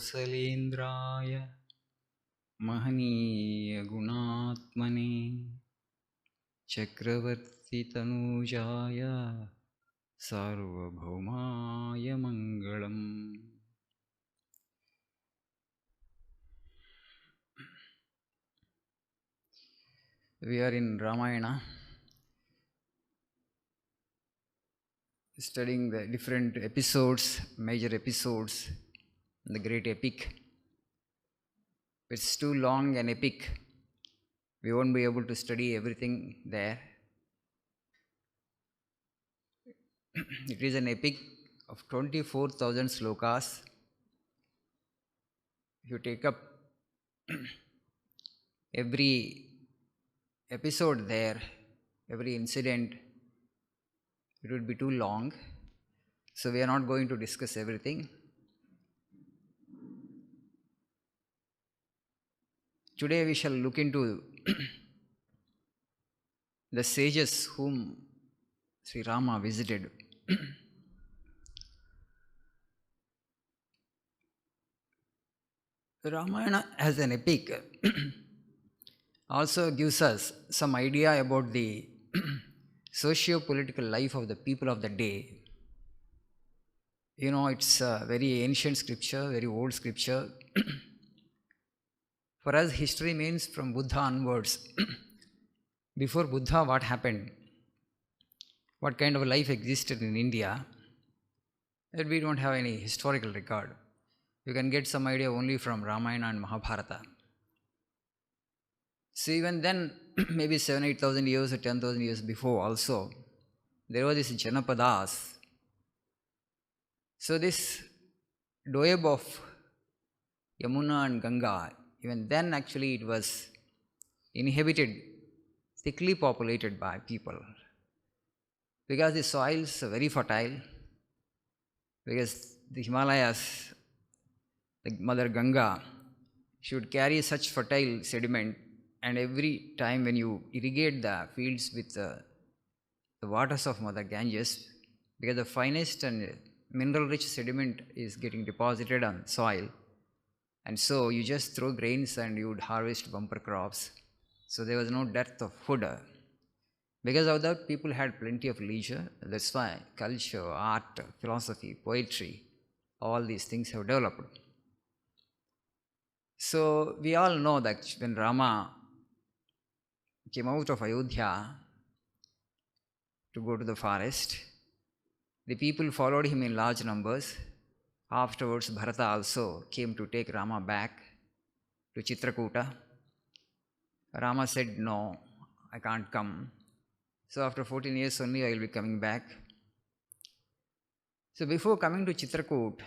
कोसलेन्द्राय महनीयगुणात्मने चक्रवर्तितनूजाय सार्वभौमाय Mangalam. We are in Ramayana, studying the different episodes, major episodes, the great epic. It's too long an epic. We won't be able to study everything there. It is an epic of 24,000 slokas. If you take up every episode there, every incident, it would be too long. So we are not going to discuss everything. Today we shall look into the sages whom Sri Rama visited. The Ramayana as an epic also gives us some idea about the socio-political life of the people of the day. You know, it's a very ancient scripture, very old scripture. For us, history means from Buddha onwards. Before Buddha, what happened? What kind of life existed in India? That we don't have any historical record. You can get some idea only from Ramayana and Mahabharata. So even then, maybe 7,000-8,000 years or 10,000 years before also, there was this Janapadas. So this doab of Yamuna and Ganga, even then actually it was inhabited, thickly populated by people. Because the soils are very fertile, because the Himalayas, the Mother Ganga, she would carry such fertile sediment, and every time when you irrigate the fields with the waters of Mother Ganges, because the finest and mineral-rich sediment is getting deposited on soil, and so you just throw grains and you would harvest bumper crops. So there was no dearth of food. Because of that, people had plenty of leisure. That's why culture, art, philosophy, poetry, all these things have developed. So we all know that when Rama came out of Ayodhya to go to the forest, the people followed him in large numbers. Afterwards, Bharata also came to take Rama back to Chitrakuta. Rama said, "No, I can't come. So after 14 years only I will be coming back." So before coming to Chitrakoot,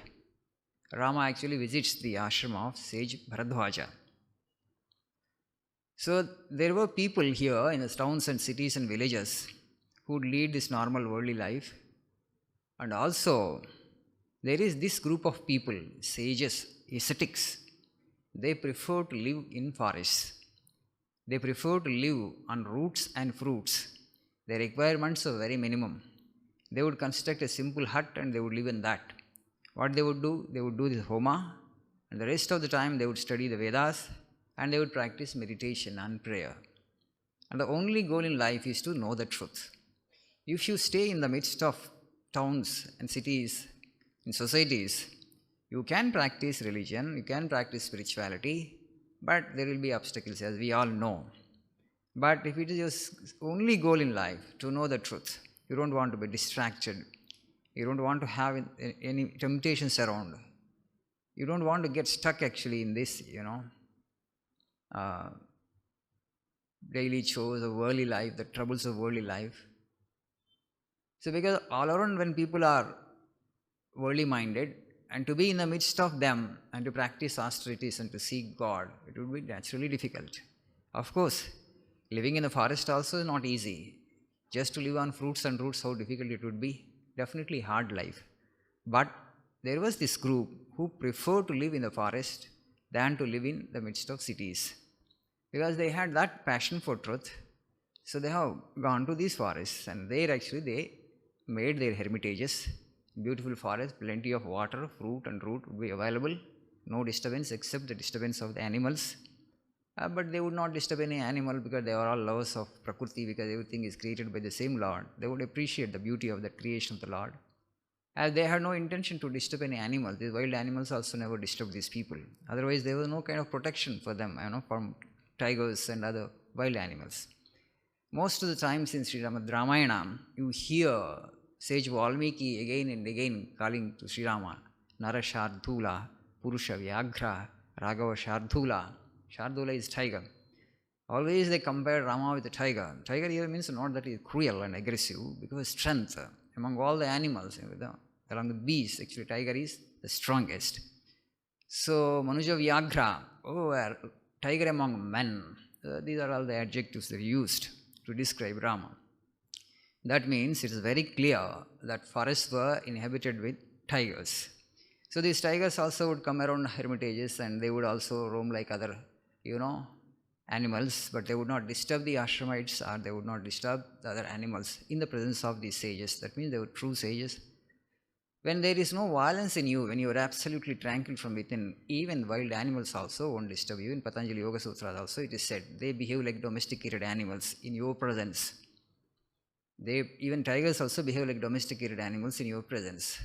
Rama actually visits the ashram of sage Bharadwaja. So there were people here in the towns and cities and villages who would lead this normal worldly life. And also, there is this group of people, sages, ascetics. They prefer to live in forests. They prefer to live on roots and fruits. Their requirements are very minimum. They would construct a simple hut and they would live in that. What they would do? They would do this homa, and the rest of the time they would study the Vedas and they would practice meditation and prayer. And the only goal in life is to know the truth. If you stay in the midst of towns and cities, in societies, you can practice religion, you can practice spirituality, but there will be obstacles, as we all know. But if it is your only goal in life to know the truth, you don't want to be distracted, you don't want to have any temptations around, you don't want to get stuck actually in this, daily chores of worldly life, the troubles of worldly life. So because all around when people are worldly minded, and to be in the midst of them and to practice austerities and to seek God, it would be naturally difficult. Of course, living in the forest also is not easy. Just to live on fruits and roots, how difficult it would be. Definitely hard life. But there was this group who preferred to live in the forest than to live in the midst of cities. Because they had that passion for truth. So they have gone to these forests, and there actually they made their hermitages. Beautiful forest, plenty of water, fruit and root would be available. no disturbance except the disturbance of the animals. But they would not disturb any animal because they are all lovers of Prakriti, because everything is created by the same Lord. They would appreciate the beauty of the creation of the Lord. As they had no intention to disturb any animal, these wild animals also never disturbed these people. Otherwise, there was no kind of protection for them, from tigers and other wild animals. Most of the times in Sri Ramayana, you hear sage Valmiki again and again calling to Sri Rama, Nara Shardula, Purusha Vyaghra, Raghava Shardula. Shardula is tiger. Always they compare Rama with the tiger. Tiger here means not that he is cruel and aggressive, because strength among all the animals, along the beasts, actually tiger is the strongest. So Manuja Vyaghra, tiger among men. These are all the adjectives that are used to describe Rama. That means it is very clear that forests were inhabited with tigers. So these tigers also would come around hermitages, and they would also roam like other, animals, but they would not disturb the ashramites, or they would not disturb the other animals in the presence of these sages. That means they were true sages. When there is no violence in you, when you are absolutely tranquil from within, even wild animals also won't disturb you. In Patanjali Yoga Sutras also it is said, they behave like domesticated animals in your presence. Even tigers also behave like domesticated animals in your presence.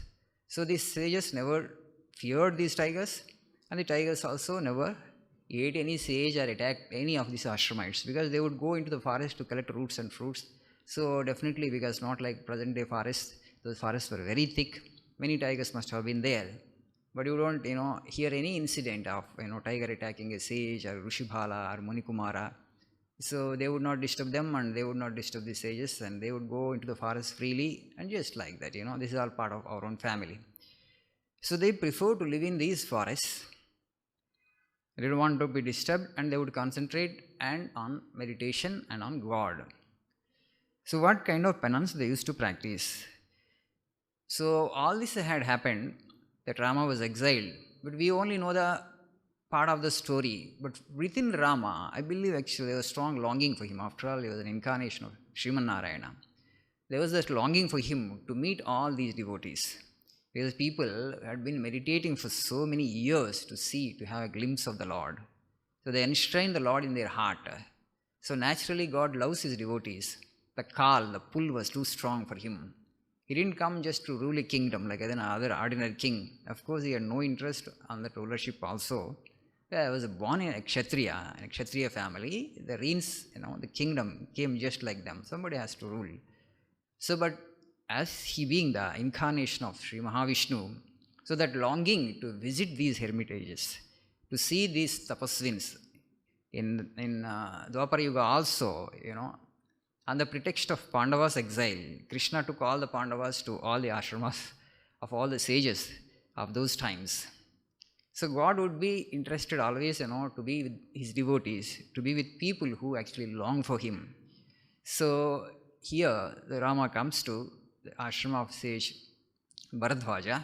So these sages never feared these tigers, and the tigers also never ate any sage or attacked any of these ashramites, because they would go into the forest to collect roots and fruits. So definitely, because not like present day forests, those forests were very thick. Many tigers must have been there. But you don't, hear any incident of, tiger attacking a sage or Rushibhala or Munikumara. So they would not disturb them, and they would not disturb the sages, and they would go into the forest freely, and just like that, this is all part of our own family. So they prefer to live in these forests. They didn't want to be disturbed, and they would concentrate and on meditation and on God. So what kind of penance they used to practice? So all this had happened, that Rama was exiled, but we only know the part of the story. But within Rama, I believe actually there was strong longing for him. After all, he was an incarnation of Sriman Narayana. There was that longing for him to meet all these devotees, because people had been meditating for so many years to have a glimpse of the Lord. So they enshrined the Lord in their heart. So naturally, God loves his devotees. The pull was too strong for him. He didn't come just to rule a kingdom like another ordinary king. Of course, he had no interest on that rulership also. I was born in a Kshatriya family. The reins, the kingdom came just like them. Somebody has to rule. So, but as he being the incarnation of Sri Mahavishnu, so that longing to visit these hermitages, to see these tapasvins in Dwapara Yuga also, on the pretext of Pandavas' exile, Krishna took all the Pandavas to all the ashramas of all the sages of those times. So God would be interested always, to be with his devotees, to be with people who actually long for him. So here the Rama comes to the ashrama of sage Bharadwaja.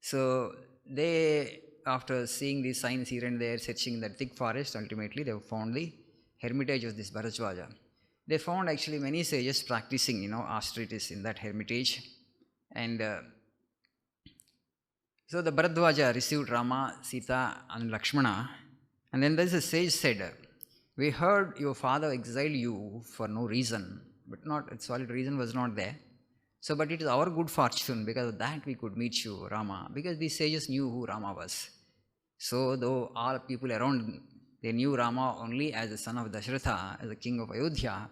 So they, after seeing these signs here and there, searching in that thick forest, ultimately they found the hermitage of this Bharadwaja. They found actually many sages practicing, austerities in that hermitage. And so the Bharadwaja received Rama, Sita and Lakshmana. And then there's a sage said, we heard your father exiled you for no reason, but not a solid reason was not there. So, but it is our good fortune, because of that we could meet you, Rama, because these sages knew who Rama was. So, though all people around, they knew Rama only as the son of Dasharatha, as the king of Ayodhya,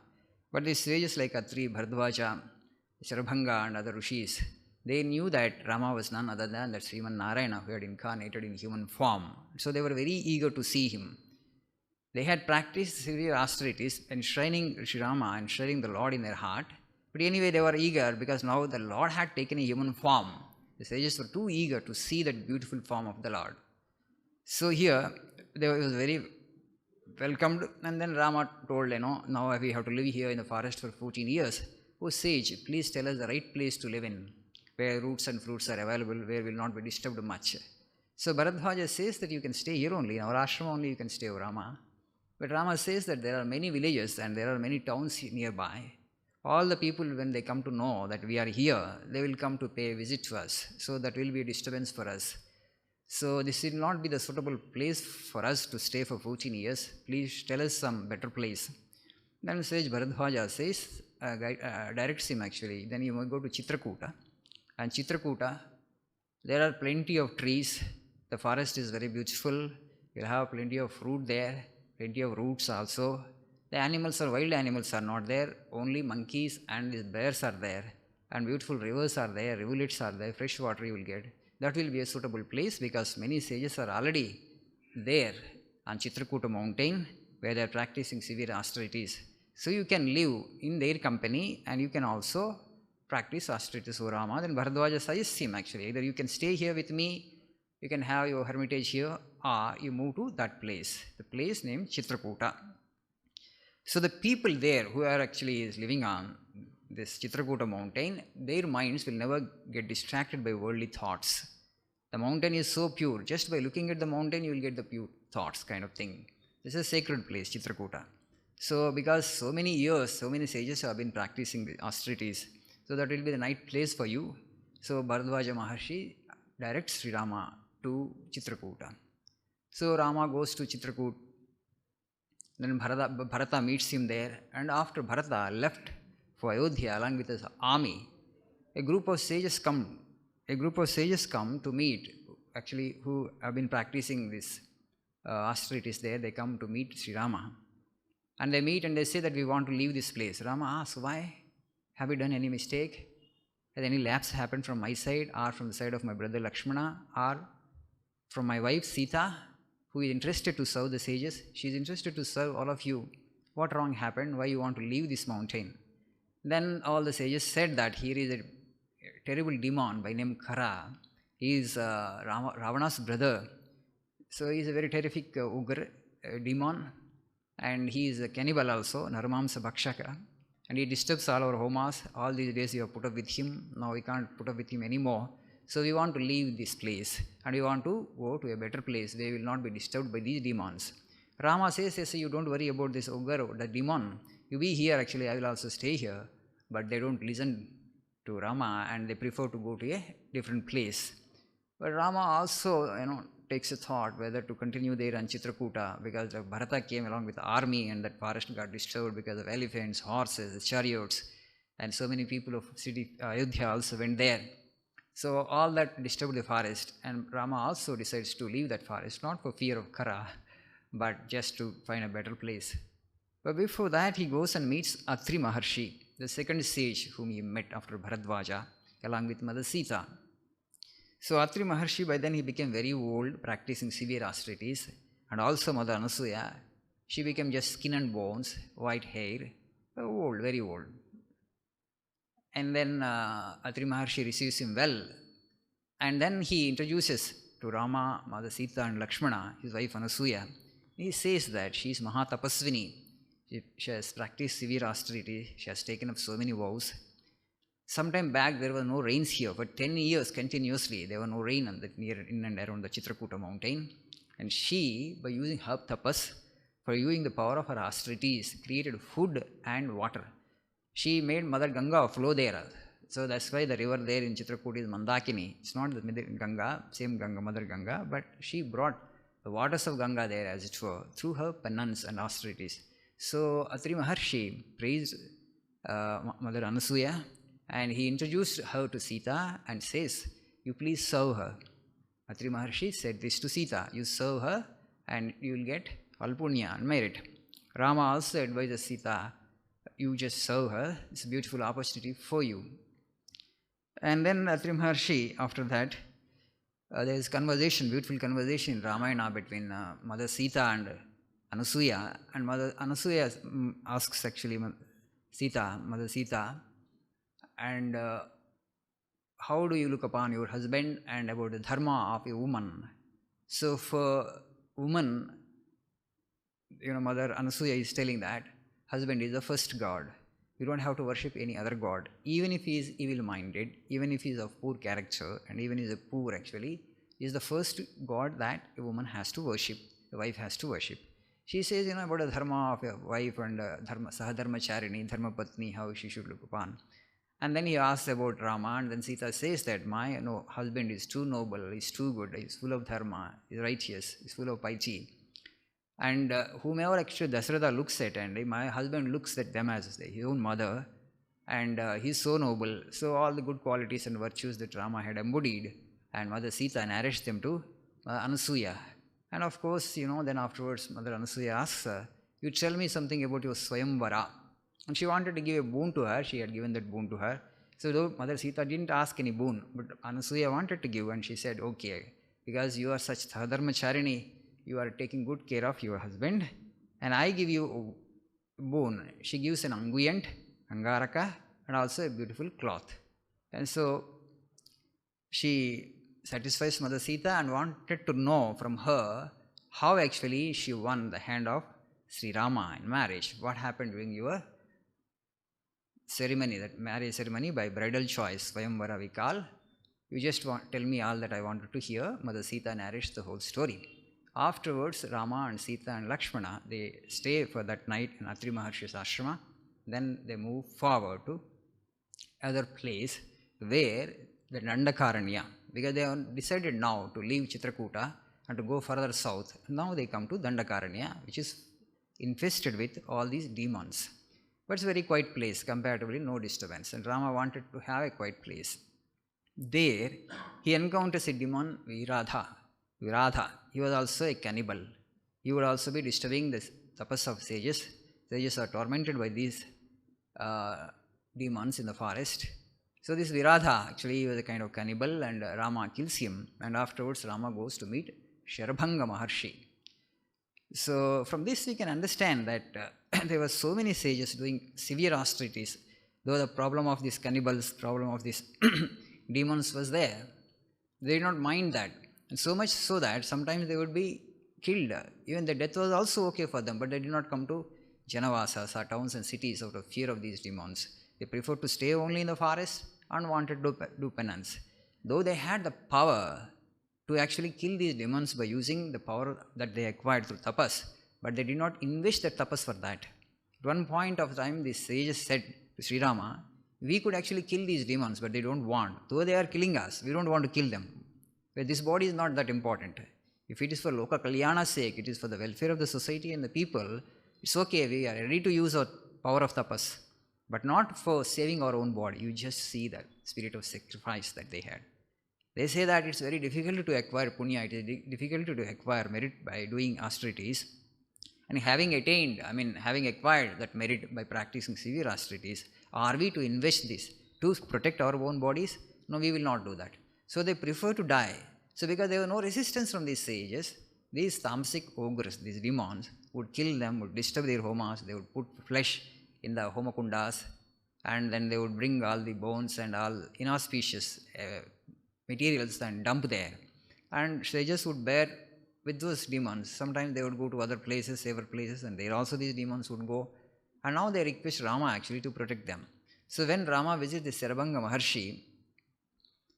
but these sages like Atri, Bharadwaja, Sharabhanga and other rishis, they knew that Rama was none other than that Sriman Narayana who had incarnated in human form. So, they were very eager to see him. They had practiced severe austerities, enshrining Sri Rama, enshrining the Lord in their heart. But anyway, they were eager because now the Lord had taken a human form. The sages were too eager to see that beautiful form of the Lord. So here, they was very welcomed, and then Rama told, now we have to live here in the forest for 14 years. Oh sage, please tell us the right place to live in, where roots and fruits are available, where will not be disturbed much. So Bharadwaja says that you can stay here only, in our ashram only you can stay, O Rama. But Rama says that there are many villages and there are many towns nearby. All the people, when they come to know that we are here, they will come to pay a visit to us. So that will be a disturbance for us. So this will not be the suitable place for us to stay for 14 years. Please tell us some better place. Then sage Bharadwaja says, directs him actually. Then you must go to Chitrakuta. And Chitrakuta, there are plenty of trees. The forest is very beautiful. You'll have plenty of fruit there, plenty of roots also. The animals or wild animals are not there. Only monkeys and these bears are there. And beautiful rivers are there, rivulets are there, fresh water you will get. That will be a suitable place because many sages are already there on Chitrakuta mountain where they are practicing severe austerities. So you can live in their company and you can also practice austerities, O Rama. Then Bharadwaja suggests him actually, either you can stay here with me, you can have your hermitage here, or you move to that place, the place named Chitrakuta. So the people there who are actually living on this Chitrakuta mountain, their minds will never get distracted by worldly thoughts. The mountain is so pure, just by looking at the mountain you will get the pure thoughts kind of thing. This is a sacred place, Chitrakuta. So because so many years, so many sages have been practicing the austerities, so that will be the right place for you. So Bharadwaja Maharshi directs Sri Rama to Chitrakuta. So Rama goes to Chitrakuta. Then Bharata meets him there, and after Bharata left for Ayodhya along with his army, a group of sages come to meet, actually, who have been practicing this austerities there. They come to meet Sri Rama. And they meet and they say that we want to leave this place. Rama asks, why? Have we done any mistake? Has any lapse happened from my side, or from the side of my brother Lakshmana, or from my wife Sita, who is interested to serve the sages? She is interested to serve all of you. What wrong happened? Why you want to leave this mountain? Then all the sages said that here is a terrible demon by name Kara. He is Ravana's brother. So he is a very terrific demon, and he is a cannibal also, Narmamsa Bhakshaka. And he disturbs all our homas. All these days you have put up with him. Now we can't put up with him anymore. So we want to leave this place and we want to go to a better place. They will not be disturbed by these demons. Rama says, yes, you don't worry about this ogre, the demon. You be here, actually, I will also stay here. But they don't listen to Rama and they prefer to go to a different place. But Rama also, takes a thought whether to continue there on Chitrakuta, because Bharata came along with the army and that forest got disturbed because of elephants, horses, chariots, and so many people of city Ayodhya also went there. So all that disturbed the forest, and Rama also decides to leave that forest, not for fear of Kara, but just to find a better place. But before that, he goes and meets Atri Maharshi, the second sage whom he met after Bharadwaja, along with Mother Sita. So Atri Maharshi, by then he became very old, practicing severe austerities, and also Mother Anasuya, she became just skin and bones, white hair, old, very old. And then Atri Maharshi receives him well, and then he introduces to Rama, Mother Sita and Lakshmana, his wife Anasuya. He says that she is Mahatapasvini. She has practiced severe austerity, she has taken up so many vows. Sometime back there were no rains here, but 10 years continuously there was no rain in and around the Chitrakuta mountain. And she, by using her tapas, for using the power of her austerities, created food and water. She made Mother Ganga flow there. So that's why the river there in Chitrakuta is Mandakini. It's not the Ganga, same Ganga, Mother Ganga, but she brought the waters of Ganga there, as it were, through her penance and austerities. So Atri Maharshi praised Mother Anasuya, and he introduced her to Sita and says, you please serve her. Atri Maharshi said this to Sita, you serve her and you will get all punya and merit. Rama also advises Sita, you just serve her, it's a beautiful opportunity for you. And then Atri Maharshi, after that, there is conversation, beautiful conversation in Ramayana between Mother Sita and Anasuya. And Mother Anasuya asks actually Mother Sita, and how do you look upon your husband and about the dharma of a woman? So for woman, Mother Anasuya is telling that husband is the first god. You don't have to worship any other god. Even if he is evil-minded, even if he is of poor character, and even if he is poor actually, he is the first god that a woman has to worship, a wife has to worship. She says, about the dharma of a wife and Sahadharma Charini, Dharma Patni, how she should look upon. And then he asks about Rama, and then Sita says that my husband is too noble, he's too good, he's full of dharma, he's righteous, he's full of piety. And whomever actually Dasratha looks at, and my husband looks at them as his own mother, and he's so noble. So all the good qualities and virtues that Rama had embodied, and Mother Sita narrates them to Anasuya. And of course, then afterwards, Mother Anasuya asks her, you tell me something about your Swayamvara. And she wanted to give a boon to her. She had given that boon to her. So though Mother Sita didn't ask any boon, but Anasuya wanted to give, and she said, okay, because you are such Dharmacharini, you are taking good care of your husband, and I give you a boon. She gives an unguent, Angaraka, and also a beautiful cloth. And so she satisfies Mother Sita and wanted to know from her how actually she won the hand of Sri Rama in marriage. What happened during your ceremony, that marriage ceremony by bridal choice, Swayamvara we call. You just tell me all that I wanted to hear. Mother Sita narrates the whole story. Afterwards, Rama and Sita and Lakshmana, they stay for that night in Atri Maharshi's ashrama. Then they move forward to other place where the Dandakaranya, because they have decided now to leave Chitrakuta and to go further south. Now they come to Dandakaranya, which is infested with all these demons. But it's a very quiet place, comparatively no disturbance. And Rama wanted to have a quiet place. There, he encounters a demon, Viradha. He was also a cannibal. He would also be disturbing the tapas of sages. Sages are tormented by these demons in the forest. So this Viradha, actually, he was a kind of cannibal, and Rama kills him. And afterwards, Rama goes to meet Sharbhanga Maharshi. So from this, we can understand that there were so many sages doing severe austerities. Though the problem of these cannibals, problem of these demons was there, they did not mind that. And so much so that sometimes they would be killed. Even the death was also okay for them, but they did not come to Janavasas or towns and cities out of fear of these demons. They preferred to stay only in the forest and wanted to do penance. Though they had the power to actually kill these demons by using the power that they acquired through tapas, but they did not invest that tapas for that. At one point of time, the sages said to Sri Rama, we could actually kill these demons, but they don't want. Though they are killing us, we don't want to kill them. But this body is not that important. If it is for Loka Kalyana's sake, it is for the welfare of the society and the people, it's okay, we are ready to use our power of tapas, but not for saving our own body. You just see that spirit of sacrifice that they had. They say that it's very difficult to acquire punya, it is difficult to acquire merit by doing austerities. And having acquired that merit by practicing severe austerities, are we to invest this to protect our own bodies? No, we will not do that. So they prefer to die. So because there was no resistance from these sages, these tamasic ogres, these demons, would kill them, would disturb their homas, they would put flesh in the homakundas, and then they would bring all the bones and all inauspicious materials and dump there. And sages would bear with those demons. Sometimes they would go to other places, safer places, and there also these demons would go. And now they request Rama actually to protect them. So when Rama visits the Sharbhanga Maharshi,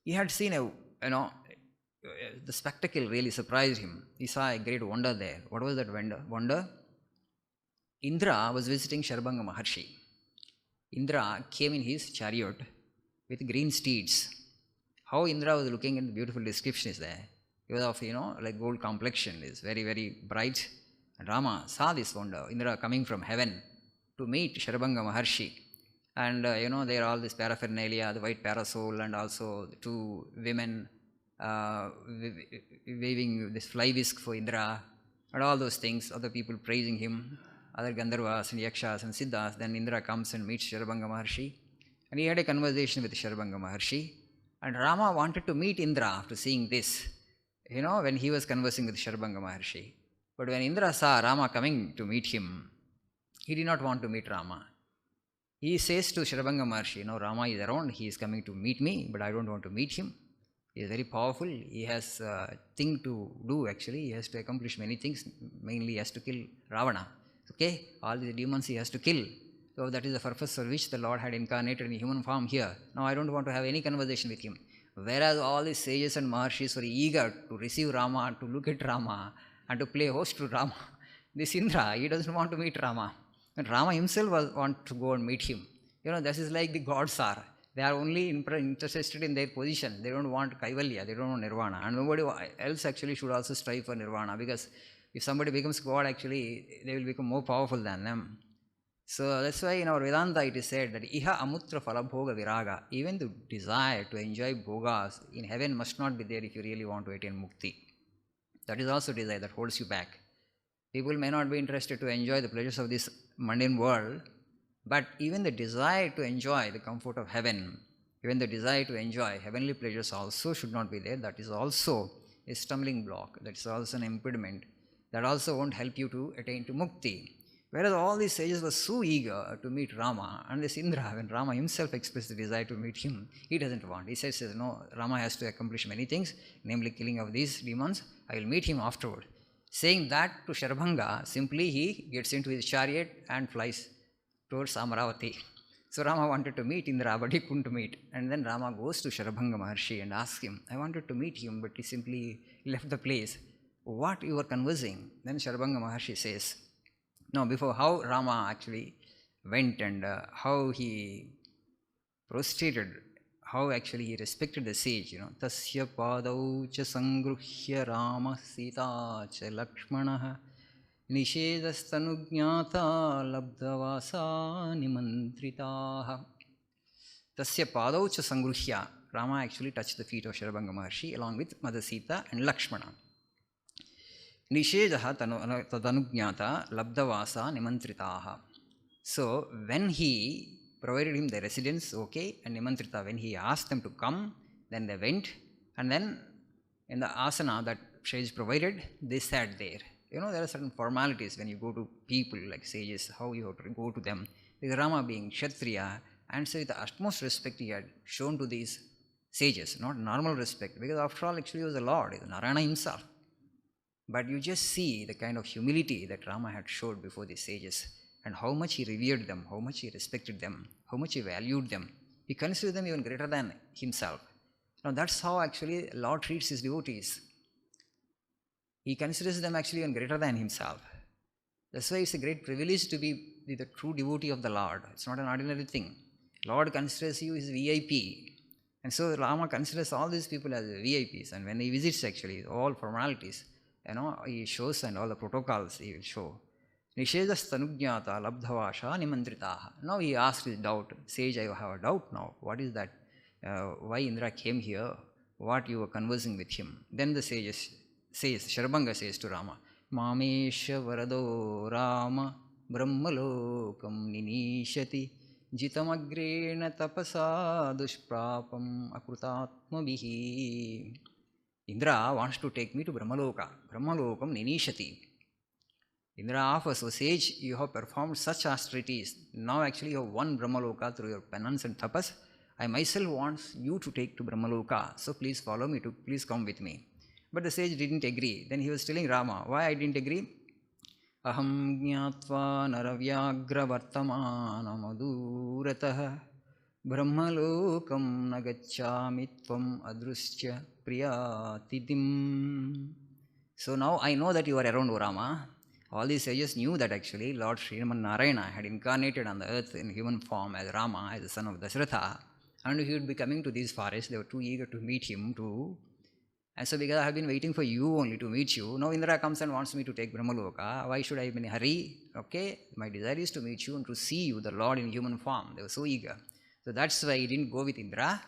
he had seen the spectacle really surprised him. He saw a great wonder there. What was that wonder? Indra was visiting Sharbhanga Maharshi. Indra came in his chariot with green steeds. How Indra was looking, and the beautiful description is there. He was of, like gold complexion, is very, very bright. And Rama saw this wonder, Indra coming from heaven to meet Sharbhanga Maharshi. And, there are all this paraphernalia, the white parasol, and also the two women waving this fly whisk for Indra, and all those things, other people praising him, other Gandharvas and Yakshas and Siddhas. Then Indra comes and meets Sharbhanga Maharshi. And he had a conversation with Sharbhanga Maharshi. And Rama wanted to meet Indra after seeing this, when he was conversing with Sharbhanga Maharshi. But when Indra saw Rama coming to meet him, he did not want to meet Rama. He says to Sharbhanga Maharshi, Rama is around, he is coming to meet me, but I don't want to meet him. He is very powerful, he has a thing to do actually, he has to accomplish many things, mainly he has to kill Ravana. Okay, all these demons he has to kill. So that is the purpose for which the Lord had incarnated in human form here. Now I don't want to have any conversation with him. Whereas all these sages and Maharshis were eager to receive Rama, to look at Rama, and to play host to Rama. This Indra, he doesn't want to meet Rama. And Rama himself wants to go and meet him. This is like the gods are. They are only interested in their position. They don't want kaivalya, they don't want nirvana. And nobody else actually should also strive for nirvana, because if somebody becomes God, actually, they will become more powerful than them. So that's why in our Vedanta it is said that iha amutra falabhoga viraga, even the desire to enjoy bhogas in heaven must not be there if you really want to attain mukti. That is also desire that holds you back. People may not be interested to enjoy the pleasures of this mundane world, but even the desire to enjoy the comfort of heaven, even the desire to enjoy heavenly pleasures also should not be there. That is also a stumbling block. That is also an impediment. That also won't help you to attain to mukti. Whereas all these sages were so eager to meet Rama, and this Indra, when Rama himself expressed the desire to meet him, he doesn't want. He says, no, Rama has to accomplish many things, namely killing of these demons. I will meet him afterward. Saying that to Sharbhanga, simply he gets into his chariot and flies towards Amaravati. So Rama wanted to meet Indra, but he couldn't meet. And then Rama goes to Sharbhanga Maharshi and asks him, I wanted to meet him, but he simply left the place. What you were conversing? Then Sharbhanga Maharshi says, no, before how Rama actually went and how he prostrated, how actually he respected the sage, Tasya padau cha sangruhya Rama Sita cha Lakshmanaha Nishedastanugnata labdavasa nimantritaha. Tasya padau cha sangruhya. Rama actually touched the feet of Sharbhanga Maharshi along with Mother Sita and Lakshmana. Nishedaha tadanugnata labdavasa nimantritaha. So when he provided him the residence, okay, and nimantrita, when he asked them to come, then they went, and then in the asana that sage provided, they sat there. There are certain formalities when you go to people like sages, how you have to go to them. With Rama being Kshatriya, and so with the utmost respect he had shown to these sages, not normal respect, because after all, actually he was the Lord, he was Narayana himself. But you just see the kind of humility that Rama had showed before these sages, and how much he revered them, how much he respected them, how much he valued them. He considered them even greater than himself. Now that's how actually Lord treats his devotees. He considers them actually even greater than himself. That's why it's a great privilege to be the true devotee of the Lord. It's not an ordinary thing. Lord considers you as VIP. And so Rama considers all these people as VIPs. And when he visits actually, all formalities, he shows, and all the protocols he will show. Nishedastanugnata labdhavasha nimandritaha. Now he asked his doubt. Sage, I have a doubt now. What is that? Why Indra came here? What you were conversing with him? Then the sages says, Sharbhanga says to Rama, Mamesha Varado Rama Brahmalokam Ninishati Jitamagrena Tapasa Dushprapam Akrutatmabihi. Indra wants to take me to Brahmaloka. Brahmalokam Ninishati. Indra offers, O sage, you have performed such austerities. Now actually you have won Brahmaloka through your penance and tapas. I myself want you to take to Brahmaloka. So please follow me, please come with me. But the sage didn't agree. Then he was telling Rama, why I didn't agree? Aham jnatva naravyagra vartamana madurataha brahmalokam nagacchami tvam adruscha priyatidim. So now I know that you are around, O Rama. All these sages knew that actually Lord Sriman Narayana had incarnated on the earth in human form as Rama, as the son of Dasharatha, and he would be coming to these forests. They were too eager to meet him too. And so because I have been waiting for you only to meet you, now Indra comes and wants me to take Brahmaloka. Why should I be in a hurry? Okay, my desire is to meet you and to see you, the Lord in human form. They were so eager. So that's why I didn't go with Indra.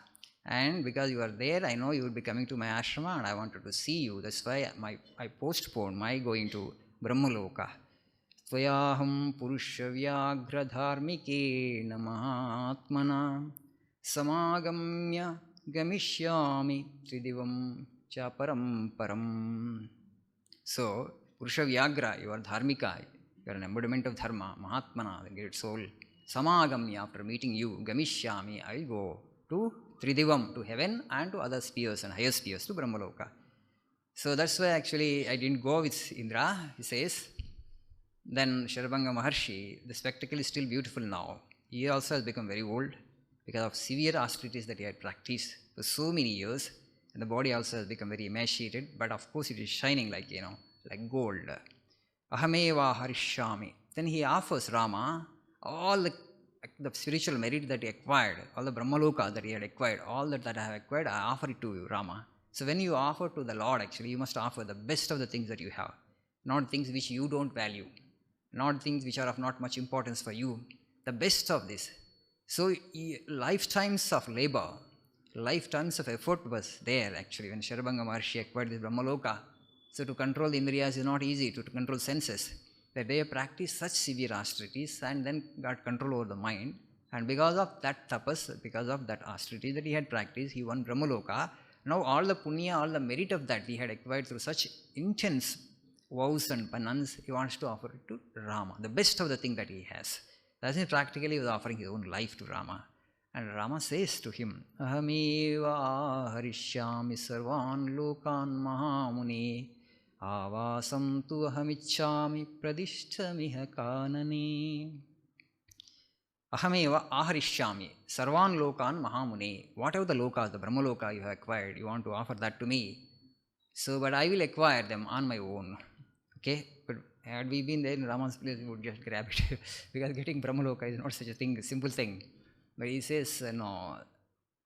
And because you are there, I know you will be coming to my ashrama and I wanted to see you. That's why I postponed my going to Brahmaloka. Tvayaham purusha vyagra dharmikena mahatmana samagamya gamishyami tridivam cha param. So, Purusha Vyagra, you are Dharmika, you are an embodiment of Dharma, Mahatmana, the great soul. Samagamya, after meeting you, Gamishyami, I will go to Tridivam, to heaven, and to other spheres and higher spheres, to Brahmaloka. So that's why actually I didn't go with Indra, he says. Then Sharbhanga Maharshi, the spectacle is still beautiful now. He also has become very old because of severe austerities that he had practiced for so many years. And the body also has become very emaciated, but of course it is shining like, like gold. Ahameva harishyami. Then he offers Rama all the the spiritual merit that he acquired, all the Brahmaloka that he had acquired, all that I have acquired, I offer it to you, Rama. So when you offer to the Lord, actually, you must offer the best of the things that you have, not things which you don't value, not things which are of not much importance for you, the best of this. So lifetimes of labor, lifetimes of effort was there actually when Sharabanga Maharshi acquired this Brahmaloka. So to control the Indriyas is not easy, to control senses. That they practiced such severe austerities and then got control over the mind. And because of that tapas, because of that austerity that he had practiced, he won Brahmaloka. Now all the punya, all the merit of that he had acquired through such intense vows and penance, he wants to offer it to Rama, the best of the thing that he has. That's it, practically he was offering his own life to Rama. And Rama says to him, Ahameva harishyami sarvan lokan mahamuni avasam tu ahamichami pradishtamiha kanani. Ahameva aharishyami sarvan lokan mahamuni. Whatever the lokas, the Brahmaloka you have acquired, you want to offer that to me. So, but I will acquire them on my own. Okay? But had we been there in Rama's place, we would just grab it. Because getting Brahmaloka is not such a thing, a simple thing. But he says, no,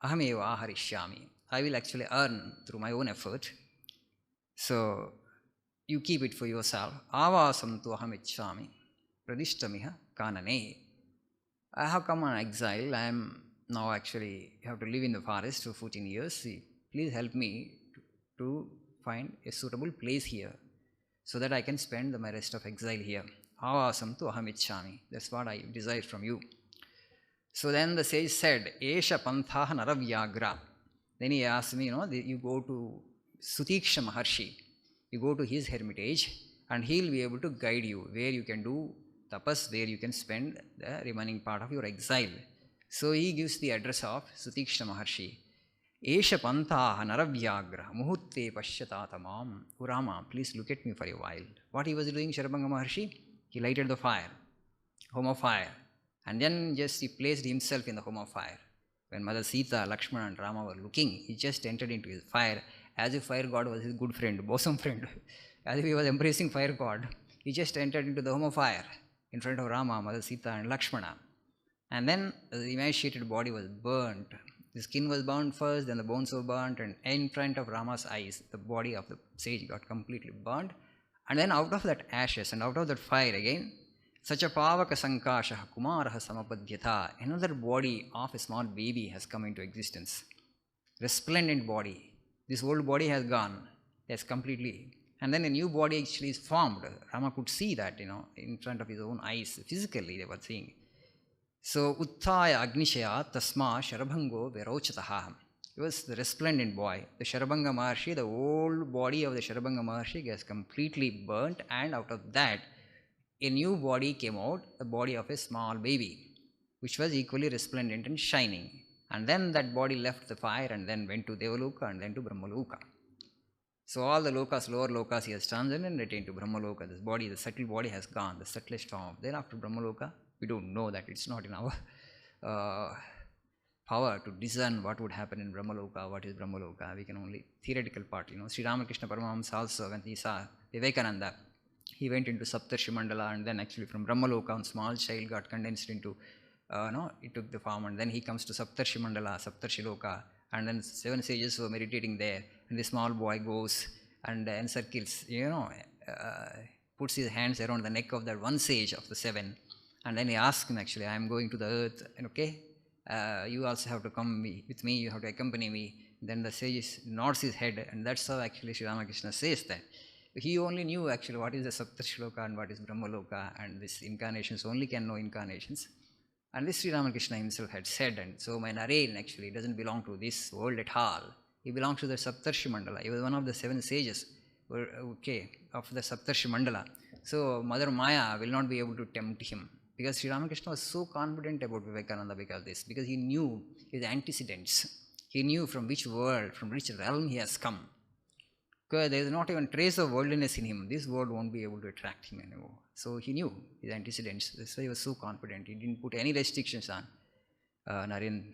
ahameva aharishyami. I will actually earn through my own effort. So, you keep it for yourself. Avasam tu ahamichami pradishtamiha kanane. I have come on exile. I am now actually have to live in the forest for 14 years. Please help me to find a suitable place here so that I can spend my rest of exile here. Avasam tu ahamichami. That's what I desire from you. So then the sage said, Esha pantha naravyagra. Then he asked me, you go to Sutiksha Maharshi. You go to his hermitage and he'll be able to guide you where you can do tapas, where you can spend the remaining part of your exile. So he gives the address of Sutiksha Maharshi. Esha pantha naravyagra muhutte pashyatatamam. Rama, please look at me for a while. What he was doing, Sharabanga Maharshi? He lighted the fire, home of fire. And then just he placed himself in the home of fire. When Mother Sita, Lakshmana and Rama were looking, he just entered into his fire as if fire god was his good friend, bosom friend. As if he was embracing fire god. He just entered into the home of fire in front of Rama, Mother Sita and Lakshmana. And then the emaciated body was burnt. The skin was burnt first, then the bones were burnt, and in front of Rama's eyes, the body of the sage got completely burnt. And then out of that ashes and out of that fire again, such a pavaka sankasha kumaraha samapadhyata, another body of a small baby has come into existence. Resplendent body. This old body has gone. Yes, completely. And then a new body actually is formed. Rama could see that, in front of his own eyes. Physically, they were seeing. So, Uttaya Agnishaya Tasma Sharabhango Verochataha. He was the resplendent boy. The Sharabanga Maharshi, the old body of the Sharabanga Maharshi gets completely burnt, and out of that, a new body came out, the body of a small baby, which was equally resplendent and shining. And then that body left the fire and then went to Devaloka and then to Brahmaloka. So all the lokas, lower lokas, he has transcended and retained to Brahmaloka. This body, the subtle body has gone, the subtlest form. Then after Brahmaloka, we don't know that. It's not in our power to discern what would happen in Brahmaloka, what is Brahmaloka. We can only theoretical part. Sri Ramakrishna Paramahamsa also, when he saw Vivekananda, he went into Saptarshi Mandala, and then actually from Brahmaloka, a small child got condensed into, it took the form, and then he comes to Saptarshi Mandala, Saptarshi Loka, and then 7 sages were meditating there, and the small boy goes and encircles, puts his hands around the neck of that one sage of the 7, and then he asks him actually, I am going to the earth, and you also have to come with me, you have to accompany me. Then the sage nods his head, and that's how actually Sri Ramakrishna says that. He only knew actually what is the Saptarshloka and what is Brahmaloka, and this incarnations only can know incarnations. And this Sri Ramakrishna himself had said, and so my Naren actually doesn't belong to this world at all. He belongs to the Saptarshi Mandala. He was one of the 7 sages of the Saptarshi Mandala. So Mother Maya will not be able to tempt him. Because Sri Ramakrishna was so confident about Vivekananda because he knew his antecedents. He knew from which world, from which realm he has come. Because there is not even trace of worldliness in him. This world won't be able to attract him anymore. So he knew his antecedents. That's why he was so confident. He didn't put any restrictions on Naren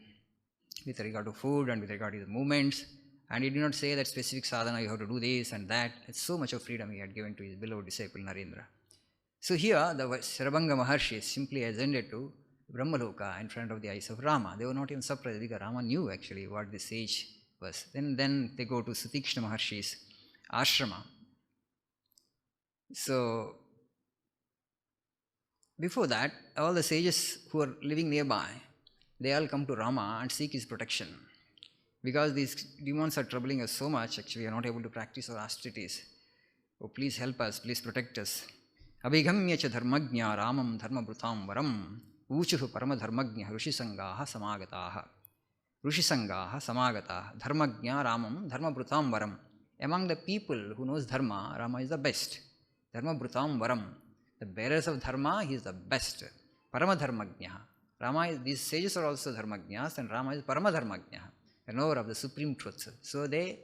with regard to food and with regard to the movements. And he did not say that specific sadhana, you have to do this and that. It's so much of freedom he had given to his beloved disciple Narendra. So here, the Sharabanga Maharshi simply ascended to Brahmaloka in front of the eyes of Rama. They were not even surprised because Rama knew actually what this sage was. Then they go to Sutikshna Maharshi's ashrama. So before that, all the sages who are living nearby, they all come to Rama and seek his protection. Because these demons are troubling us so much, actually, we are not able to practice our austerities. Oh, please help us, please protect us. Abhigamya cha dharmagnya ramam dharmabrutam varam uchuhu paramadharmagnya rishisangaha samagataha. Rishisangaha samagataha. Dharmagnya ramam dharmabrutam varam. Among the people who knows dharma, Rama is the best. Dharmabrutam varam. The bearers of dharma, he is the best. Paramadharmagnya. These sages are also dharmagnyas and Rama is paramadharmagnya, the knower of the supreme truth. So they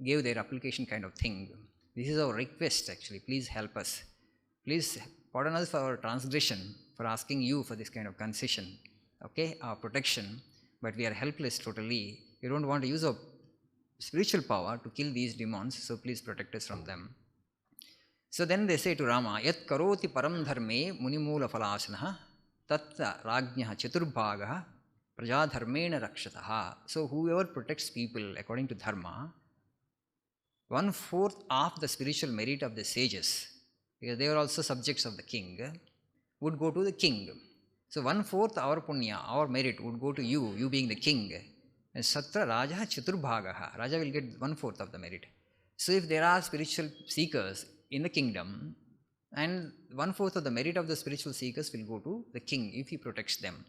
gave their application kind of thing. This is our request actually. Please help us. Please pardon us for our transgression, for asking you for this kind of concession. Okay, our protection. But we are helpless totally. We don't want to use our spiritual power to kill these demons. So please protect us from them. So then they say to Rama, Yat karoti param dharme munimula phalasanaha tatta rajnyaha chaturbhagaha prajadharmena rakshataha. So whoever protects people according to dharma, 1/4 of the spiritual merit of the sages, because they are also subjects of the king, would go to the king. So 1/4 our punya, our merit would go to you being the king. And Satra Raja Chaturbhagaha, Raja will get 1/4 of the merit. So if there are spiritual seekers in the kingdom, and 1/4 of the merit of the spiritual seekers will go to the king if he protects them.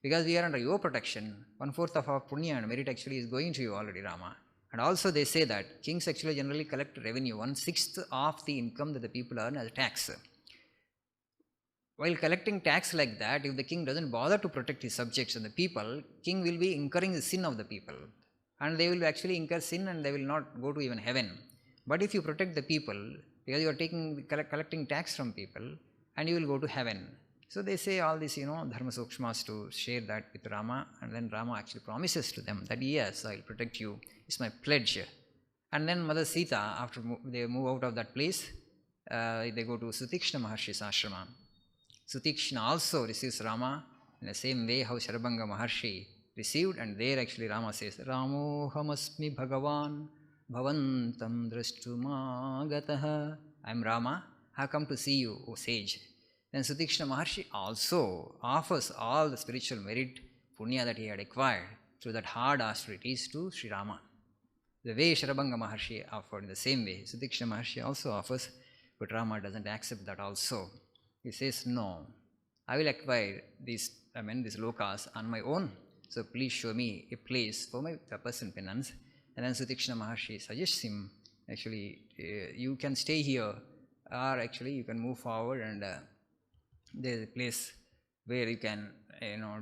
Because we are under your protection, 1/4 of our punya and merit actually is going to you already, Rama. And also they say that kings actually generally collect revenue, 1/6 of the income that the people earn as tax. While collecting tax like that, if the king doesn't bother to protect his subjects and the people, king will be incurring the sin of the people. And they will actually incur sin and they will not go to even heaven. But if you protect the people, because you are collecting tax from people, and you will go to heaven. So they say all this, dharma sukshmas to share that with Rama, and then Rama actually promises to them that yes, I will protect you. It's my pledge. And then Mother Sita, after they move out of that place, they go to Sutikshna Maharshi's ashrama. Sutikshna also receives Rama in the same way how Sharabanga Maharshi received, and there actually Rama says, Ramohamasmi Bhagavan Bhavantam Drashtumagataha. I am Rama, I have come to see you, O sage. Then Sutikshna Maharshi also offers all the spiritual merit, punya that he had acquired through that hard austerities to Sri Rama. The way Sharabanga Maharshi offered, in the same way, Sutikshna Maharshi also offers, but Rama doesn't accept that also. He says, no, I will acquire these lokas on my own, so please show me a place for my tapas and penance. And then Sutikshna Maharshi suggests him, actually, you can stay here, or actually you can move forward, and there is a place where you can,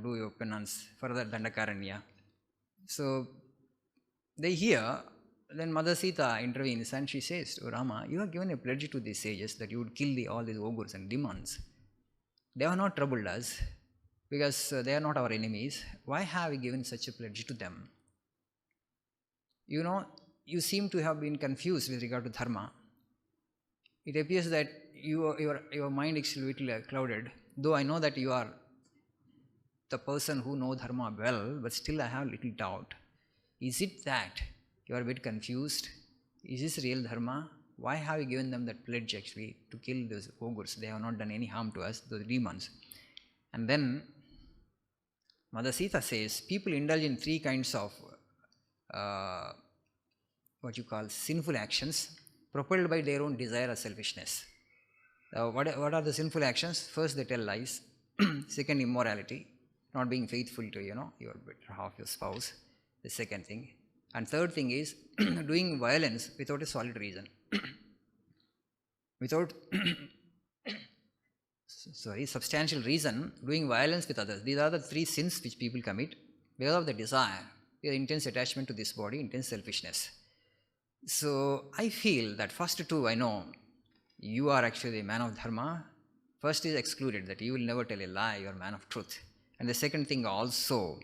do your penance, further Dandakaranya. So they hear, then Mother Sita intervenes and she says to Rama, you have given a pledge to these sages that you would kill all these ogres and demons. They have not troubled us because they are not our enemies. Why have we given such a pledge to them? You seem to have been confused with regard to dharma. It appears that your mind is a little clouded, though I know that you are the person who knows dharma well, but still I have a little doubt. Is it that you are a bit confused? Is this real dharma? Why have you given them that pledge actually to kill those ogres? They have not done any harm to us, those demons. And then Mother Sita says, people indulge in 3 kinds of sinful actions propelled by their own desire or selfishness. What are the sinful actions? First, they tell lies. Second, immorality, not being faithful to your better half, your spouse. The second thing. And third thing is doing violence without a solid reason. Without substantial reason, doing violence with others. These are the 3 sins which people commit because of the desire, their intense attachment to this body, intense selfishness. So I feel that first 2, I know you are actually a man of dharma. First is excluded, that you will never tell a lie, you are a man of truth. And the second thing also,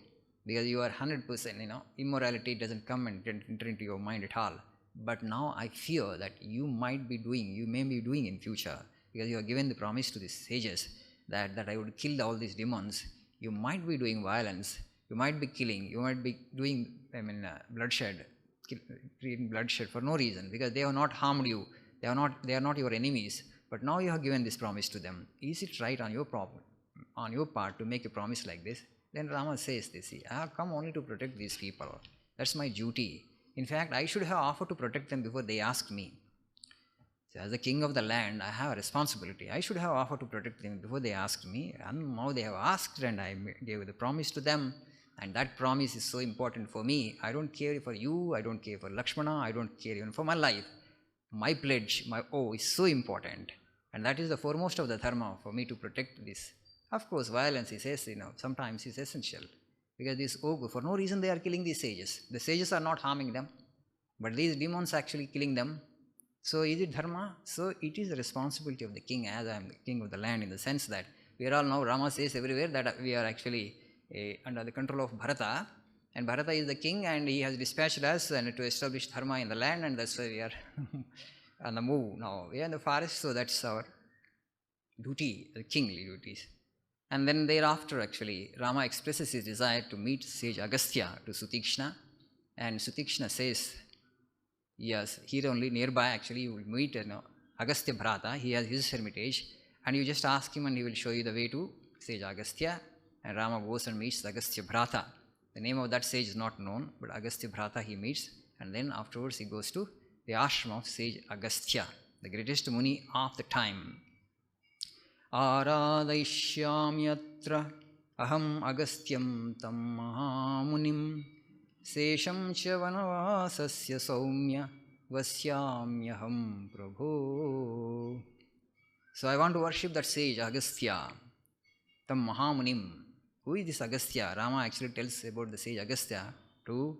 because you are 100%, immorality doesn't come and enter into your mind at all. But now I fear that you may be doing in future, because you have given the promise to the sages that I would kill all these demons. You might be doing violence, you might be killing, you might be doing, bloodshed, creating bloodshed for no reason, because they have not harmed you, they are not your enemies. But now you have given this promise to them. Is it right on your part to make a promise like this? Then Rama says this, see, I have come only to protect these people. That's my duty. In fact, I should have offered to protect them before they asked me. So as the king of the land, I have a responsibility. I should have offered to protect them before they asked me. And now they have asked, and I gave the promise to them. And that promise is so important for me. I don't care for you, I don't care for Lakshmana, I don't care even for my life. My pledge, my oath is so important. And that is the foremost of the dharma for me to protect this. Of course, violence is, sometimes is essential. Because these ogres, for no reason they are killing these sages. The sages are not harming them, but these demons are actually killing them. So is it dharma? So it is the responsibility of the king, as I am the king of the land, in the sense that we are all now, Rama says everywhere that we are actually under the control of Bharata, and Bharata is the king, and he has dispatched us and to establish dharma in the land, and that's why we are on the move now. We are in the forest, so that's our duty, the kingly duties. And then thereafter, actually, Rama expresses his desire to meet sage Agastya to Sutikshna, and Sutikshna says, yes, here only nearby, actually, you will meet Agastya Bhrata. He has his hermitage, and you just ask him, and he will show you the way to sage Agastya. And Rama goes and meets Agastya Bhrata. The name of that sage is not known, but Agastya Bhrata he meets, and then afterwards he goes to the ashram of sage Agastya, the greatest Muni of the time. Aradhaishyamyatra aham agastyam tam mahamunim sesham cha vanavasasya saumya vasyamyaham prabho. So I want to worship that sage Agastya, tam mahamunim. Who is this Agastya? Rama actually tells about the sage Agastya to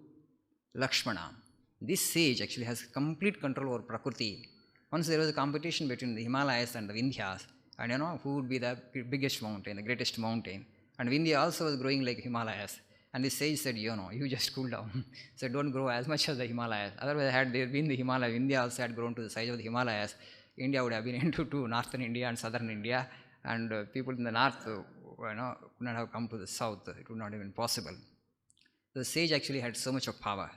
Lakshmana. This sage actually has complete control over Prakriti. Once there was a competition between the Himalayas and the Vindhyas, and who would be the biggest mountain, the greatest mountain. And Vindhya also was growing like Himalayas. And this sage said, you just cool down. So don't grow as much as the Himalayas. Otherwise, had there been the Himalaya, Vindhya also had grown to the size of the Himalayas, India would have been into two, northern India and southern India, and people in the north could not have come to the south. It would not have been possible. The sage actually had so much of power.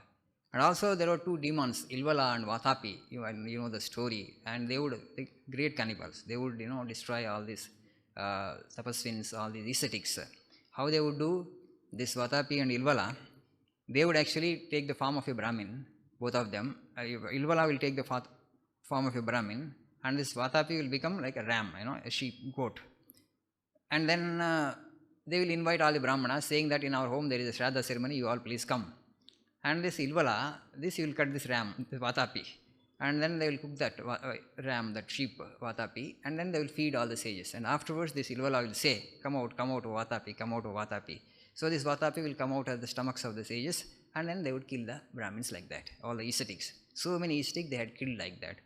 And also there were two demons, Ilvala and Vatapi. You know the story. And they would, great cannibals, they would destroy all these tapasvins, all these ascetics. How they would do this, Vatapi and Ilvala, they would actually take the form of a Brahmin, both of them. Ilvala will take the form of a Brahmin, and this Vatapi will become like a ram, a sheep, goat. And then they will invite all the Brahmanas, saying that in our home there is a Shraddha ceremony, you all please come. And this Ilvala, he will cut this ram, this Vatapi, and then they will cook that ram, that sheep, Vatapi, and then they will feed all the sages. And afterwards this Ilvala will say, come out, Vatapi, come out, Vatapi. So this Vatapi will come out of the stomachs of the sages, and then they would kill the Brahmins like that, all the ascetics. So many ascetics they had killed like that.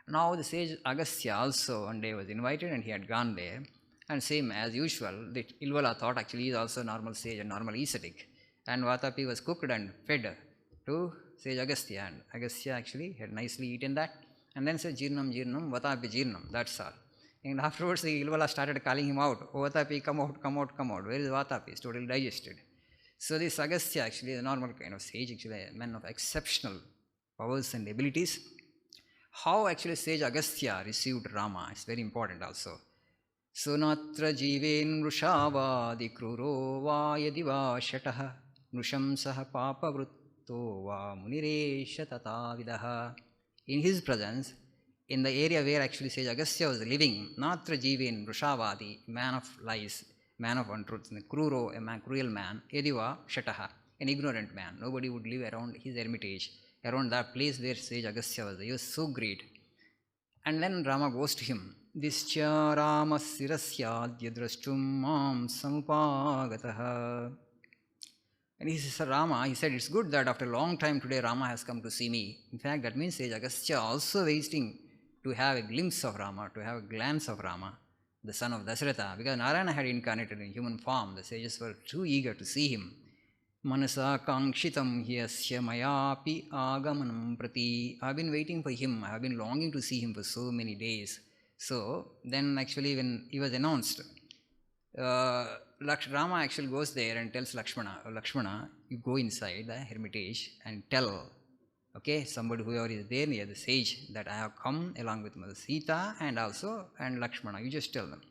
Now the sage Agastya also one day was invited, and he had gone there. And same as usual, the Ilvala thought actually he is also a normal sage, a normal ascetic. And Vatapi was cooked and fed to sage Agastya, and Agastya actually had nicely eaten that, and then said, Jirnam, Jirnam, Vatapi Jirnam, that's all. And afterwards the Ilvala started calling him out, oh Vatapi, come out, come out, come out. Where is Vatapi? It's totally digested. So this Agastya actually is a normal kind of sage, actually a man of exceptional powers and abilities. How actually sage Agastya received Rama is very important also. Sunatra jiven vrushava kruro va yadiva shataha nusham saha papa vrutto va muniresha tatavidaha. In his presence, in the area where actually sage Agastya was living, Natra jiven vrushava, man of lies, man of untruth, kruro, a man, cruel man, yadiva shataha, an ignorant man. Nobody would live around his hermitage, around that place where sage Agastya was. He was so great. And then Rama goes to him. Discha Rama sirasyadya drashtum mam samupagataha. And he says, Rama, he said, it's good that after a long time today Rama has come to see me. In fact, that means sage Agastya also waiting to have a glimpse of Rama, to have a glance of Rama, the son of Dasharatha. Because Narayana had incarnated in human form, the sages were too eager to see him. Manasa kangshitam hyasya mayapi agamanam prati. I have been waiting for him, I have been longing to see him for so many days. So then actually when he was announced, Rama actually goes there and tells Lakshmana, "Oh, Lakshmana, you go inside the hermitage and tell, okay, somebody whoever is there near the sage that I have come along with Mother Sita and Lakshmana. You just tell them.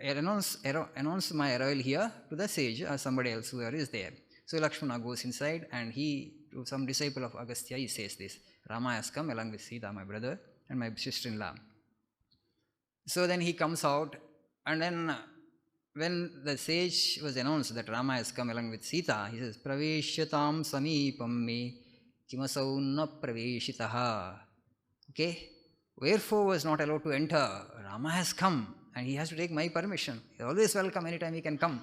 Announce my arrival here to the sage or somebody else whoever is there." So Lakshmana goes inside and to some disciple of Agastya, he says this, "Rama has come along with Sita, my brother, and my sister-in-law." So then he comes out, and then when the sage was announced that Rama has come along with Sita, he says, "Praveshyatam samipam me kimasau na praveshitaha." Okay? Wherefore was not allowed to enter? Rama has come and he has to take my permission. He is always welcome anytime he can come.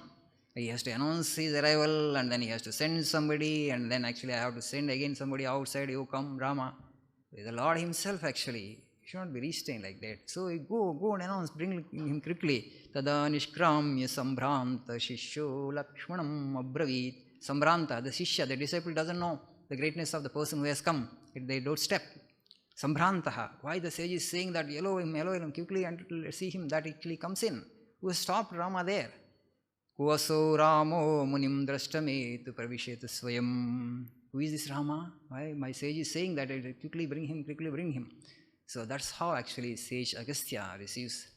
He has to announce his arrival and then he has to send somebody, and then actually I have to send again somebody outside, "You come, Rama." The Lord himself actually. You should not be restrained like that. So you go and announce, bring him quickly. Tada nishkramya sambhranta shishyo lakshmanam abravit. Sambhranta, the shishya, the disciple doesn't know the greatness of the person who has come. They don't step. Sambhrantaha. Why the sage is saying that, yellow him quickly and see him, that actually comes in. Who has stopped Rama there? Kuvaso Ramo munim drashtame tu pravishet swayam. Who is this Rama? Why my sage is saying that, quickly bring him. So that's how actually sage Agastya receives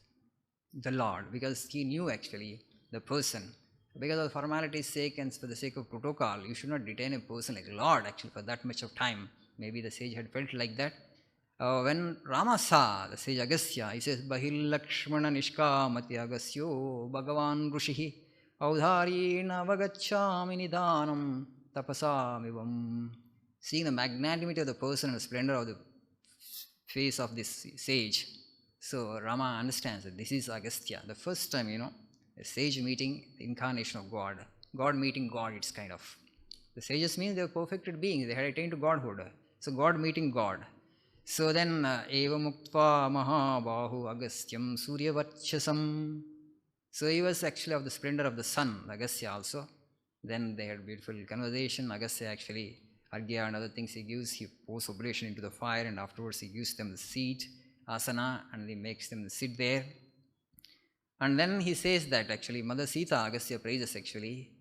the Lord, because he knew actually the person. Because of formality's sake and for the sake of protocol, you should not detain a person like Lord actually for that much of time. Maybe the sage had felt like that. When Rama saw the sage Agastya, he says, "Bahil Lakshmana nishkamati Agasyo Bhagavan Rushihi Audharina Vagacchami Nidanam Tapasamivam." Seeing the magnanimity of the person and the splendor of the face of this sage, so Rama understands that this is Agastya. The first time, a sage meeting the incarnation of God. God meeting God, it's kind of. The sages means they were perfected beings. They had attained to godhood. So God meeting God. So then, Eva Muktva Mahabahu Agastyam Suryavarchasam. So he was actually of the splendor of the sun, Agastya also. Then they had beautiful conversation. Agastya actually, Argya and other things he gives, he pours oblation into the fire, and afterwards he gives them the seat, asana, and he makes them sit there. And then he says that actually Mother Sita, Agastya praises actually,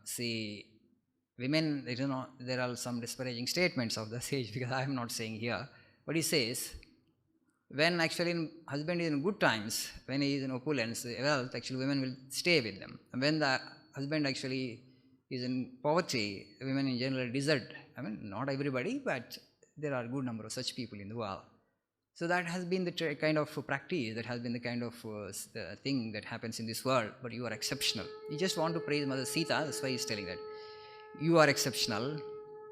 see, women, there are some disparaging statements of the sage, because I am not saying here, but he says, when actually husband is in good times, when he is in opulence, wealth, actually women will stay with them. And when the husband actually is in poverty, women in general desert. I mean, not everybody, but there are a good number of such people in the world. So that has been the kind of practice, that has been the kind of thing that happens in this world, but you are exceptional. You just want to praise Mother Sita, that's why he's telling that. You are exceptional.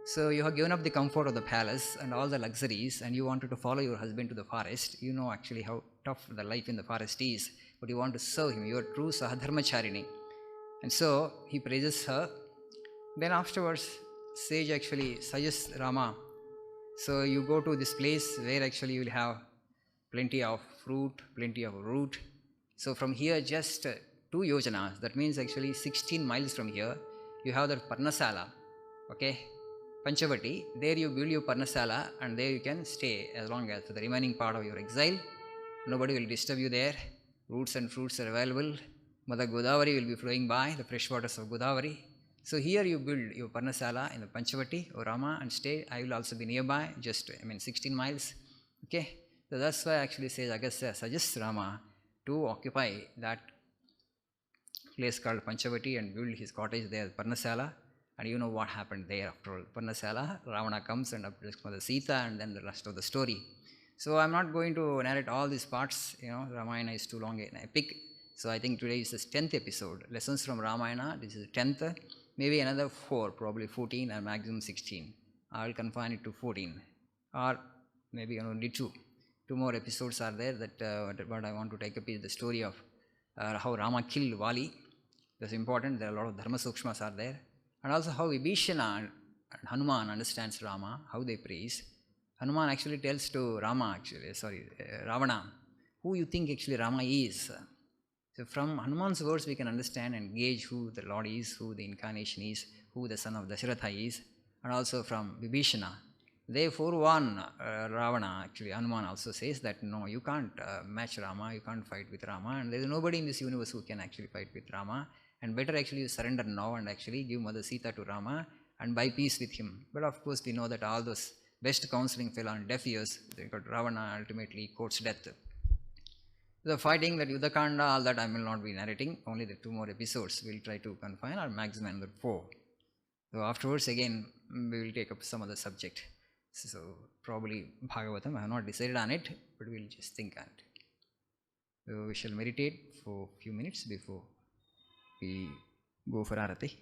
So you have given up the comfort of the palace and all the luxuries, and you wanted to follow your husband to the forest. You know actually how tough the life in the forest is, but you want to serve him. You are true Sahadharmacharini. And so he praises her. Then afterwards, sage actually suggests Rama, so you go to this place where actually you will have plenty of fruit, plenty of root. So from here just 2 yojanas, that means actually 16 miles from here, you have that Parnasala, okay, Panchavati. There you build your Parnasala and there you can stay as long as for the remaining part of your exile. Nobody will disturb you there. Roots and fruits are available. Mother Godavari will be flowing by, the fresh waters of Godavari. So here you build your Parnasala in the Panchavati or Rama and stay. I will also be nearby, just 16 miles. Okay, so that's why actually says Agastya suggests Rama to occupy that place called Panchavati and build his cottage there, Parnasala. And you know what happened there after all. Parnasala, Ravana comes and abducts Mother Sita, and then the rest of the story. So I'm not going to narrate all these parts. Ramayana is too long an epic. So I think today is the 10th episode. Lessons from Ramayana. This is the 10th. Maybe another 4, probably 14 or maximum 16. I will confine it to 14. Or maybe only 2. 2 more episodes are there that what I want to take up is the story of how Rama killed Vali. That's important. There are a lot of Dharma Sukshmas are there. And also how Vibhishana and Hanuman understands Rama, how they praise. Hanuman actually tells to Ravana, who you think actually Rama is. So from Hanuman's words we can understand and gauge who the Lord is, who the incarnation is, who the son of Dasharatha is, and also from Vibhishana. They forewarn Ravana, actually Hanuman also says that no, you can't match Rama, you can't fight with Rama, and there is nobody in this universe who can actually fight with Rama, and better actually you surrender now and actually give Mother Sita to Rama and buy peace with him. But of course we know that all those best counseling fell on deaf ears, because Ravana ultimately courts death. The fighting, that Yudhakanda, all that I will not be narrating, only the 2 more episodes we will try to confine, or maximum another 4. So afterwards again we will take up some other subject. So probably Bhagavatam, I have not decided on it, but we will just think on it. So we shall meditate for a few minutes before we go for Arati.